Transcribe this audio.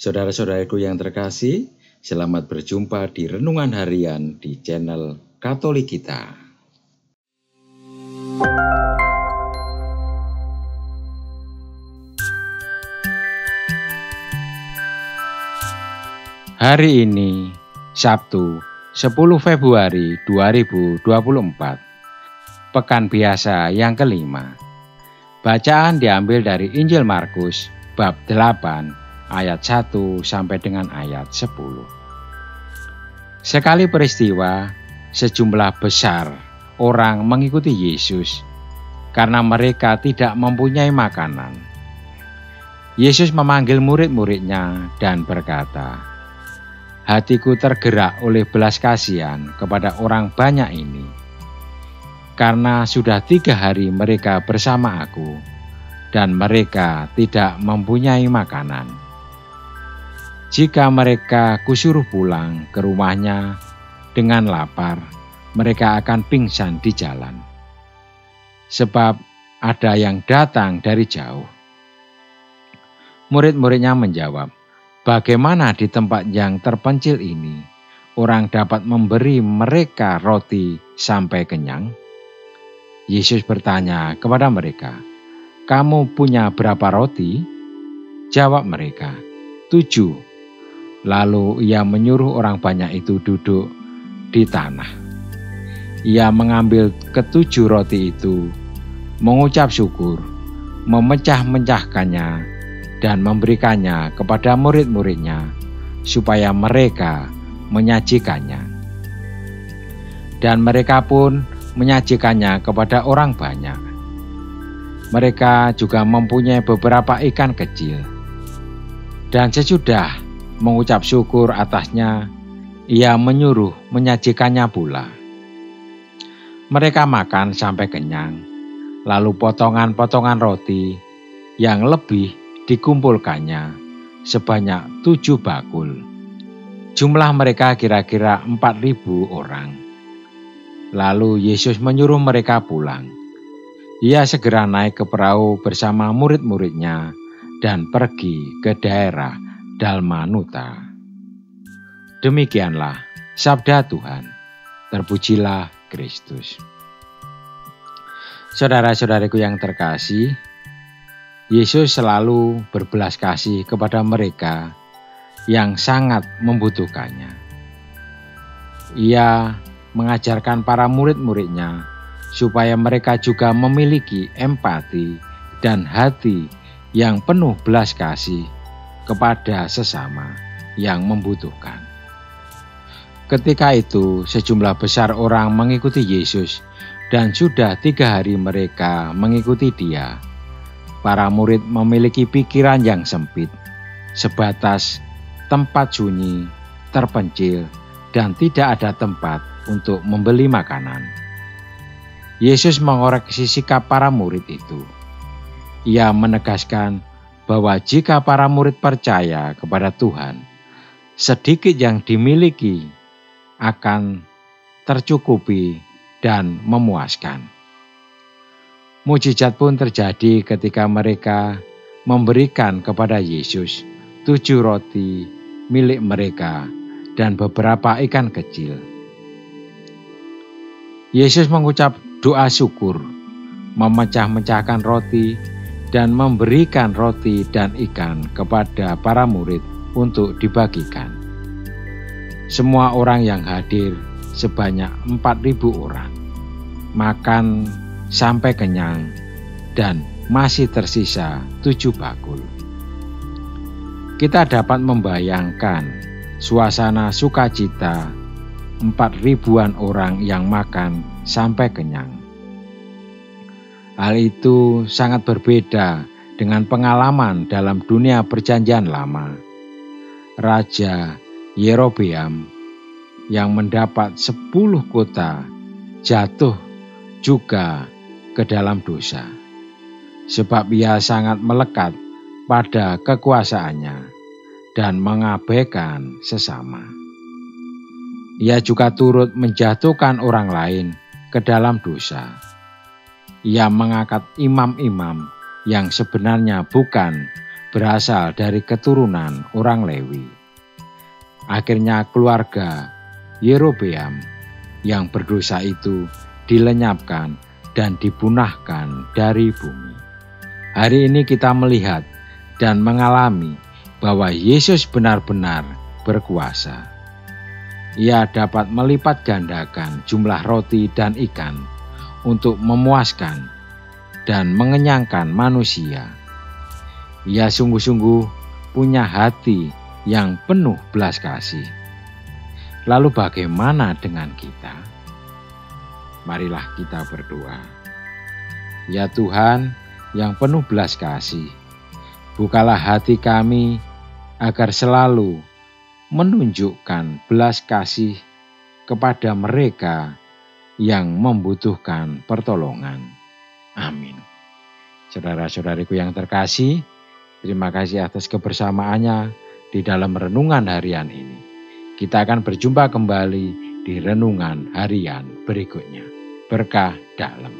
Saudara-saudaraku yang terkasih, selamat berjumpa di Renungan Harian di channel Katolik kita. Hari ini, Sabtu, 10 Februari 2024, Pekan Biasa yang kelima. Bacaan diambil dari Injil Markus, bab 8, ayat 1 sampai dengan ayat 10. Sekali peristiwa, sejumlah besar orang mengikuti Yesus karena mereka tidak mempunyai makanan. Yesus memanggil murid-muridnya dan berkata, "Hatiku tergerak oleh belas kasihan kepada orang banyak ini, karena sudah 3 hari mereka bersama aku, dan mereka tidak mempunyai makanan. Jika mereka kusuruh pulang ke rumahnya dengan lapar, mereka akan pingsan di jalan, sebab ada yang datang dari jauh." Murid-muridnya menjawab, "Bagaimana di tempat yang terpencil ini orang dapat memberi mereka roti sampai kenyang?" Yesus bertanya kepada mereka, "Kamu punya berapa roti?" Jawab mereka, 7. Lalu ia menyuruh orang banyak itu duduk di tanah. Ia mengambil ke-7 roti itu, mengucap syukur, memecah-mecahkannya, dan memberikannya kepada murid-muridnya supaya mereka menyajikannya. Dan mereka pun menyajikannya kepada orang banyak. Mereka juga mempunyai beberapa ikan kecil. Dan sesudah mengucap syukur atasnya, ia menyuruh menyajikannya pula. Mereka makan sampai kenyang, lalu potongan-potongan roti yang lebih dikumpulkannya sebanyak 7 bakul. Jumlah mereka kira-kira 4.000 orang. Lalu Yesus menyuruh mereka pulang. Ia segera naik ke perahu bersama murid-muridnya dan pergi ke daerah Dalmanuta. Demikianlah sabda Tuhan. Terpujilah Kristus. Saudara-saudariku yang terkasih, Yesus selalu berbelas kasih kepada mereka yang sangat membutuhkannya. Ia mengajarkan para murid-muridnya supaya mereka juga memiliki empati dan hati yang penuh belas kasih kepada sesama yang membutuhkan. Ketika itu, sejumlah besar orang mengikuti Yesus dan sudah 3 hari mereka mengikuti Dia. Para murid memiliki pikiran yang sempit, sebatas tempat sunyi, terpencil, dan tidak ada tempat untuk membeli makanan. Yesus mengoreksi sikap para murid itu. Ia menegaskan bahwa jika para murid percaya kepada Tuhan, sedikit yang dimiliki akan tercukupi dan memuaskan. Mujizat pun terjadi ketika mereka memberikan kepada Yesus 7 roti milik mereka dan beberapa ikan kecil. Yesus mengucap doa syukur, memecah-mecahkan roti, dan memberikan roti dan ikan kepada para murid untuk dibagikan. Semua orang yang hadir sebanyak 4.000 orang makan sampai kenyang dan masih tersisa 7 bakul. Kita dapat membayangkan suasana sukacita 4.000-an orang yang makan sampai kenyang. Hal itu sangat berbeda dengan pengalaman dalam dunia Perjanjian Lama. Raja Yerobeam yang mendapat 10 kota jatuh juga ke dalam dosa, sebab ia sangat melekat pada kekuasaannya dan mengabaikan sesama. Ia juga turut menjatuhkan orang lain ke dalam dosa. Ia mengangkat imam-imam yang sebenarnya bukan berasal dari keturunan orang Lewi. Akhirnya keluarga Yerobeam yang berdosa itu dilenyapkan dan dipunahkan dari bumi. Hari ini kita melihat dan mengalami bahwa Yesus benar-benar berkuasa. Ia dapat melipat gandakan jumlah roti dan ikan untuk memuaskan dan mengenyangkan manusia. Ia sungguh-sungguh punya hati yang penuh belas kasih. Lalu bagaimana dengan kita? Marilah kita berdoa. Ya Tuhan yang penuh belas kasih, bukalah hati kami agar selalu menunjukkan belas kasih kepada mereka yang membutuhkan pertolongan. Amin. Saudara-saudariku yang terkasih, terima kasih atas kebersamaannya di dalam renungan harian ini. Kita akan berjumpa kembali di renungan harian berikutnya. Berkah dalam.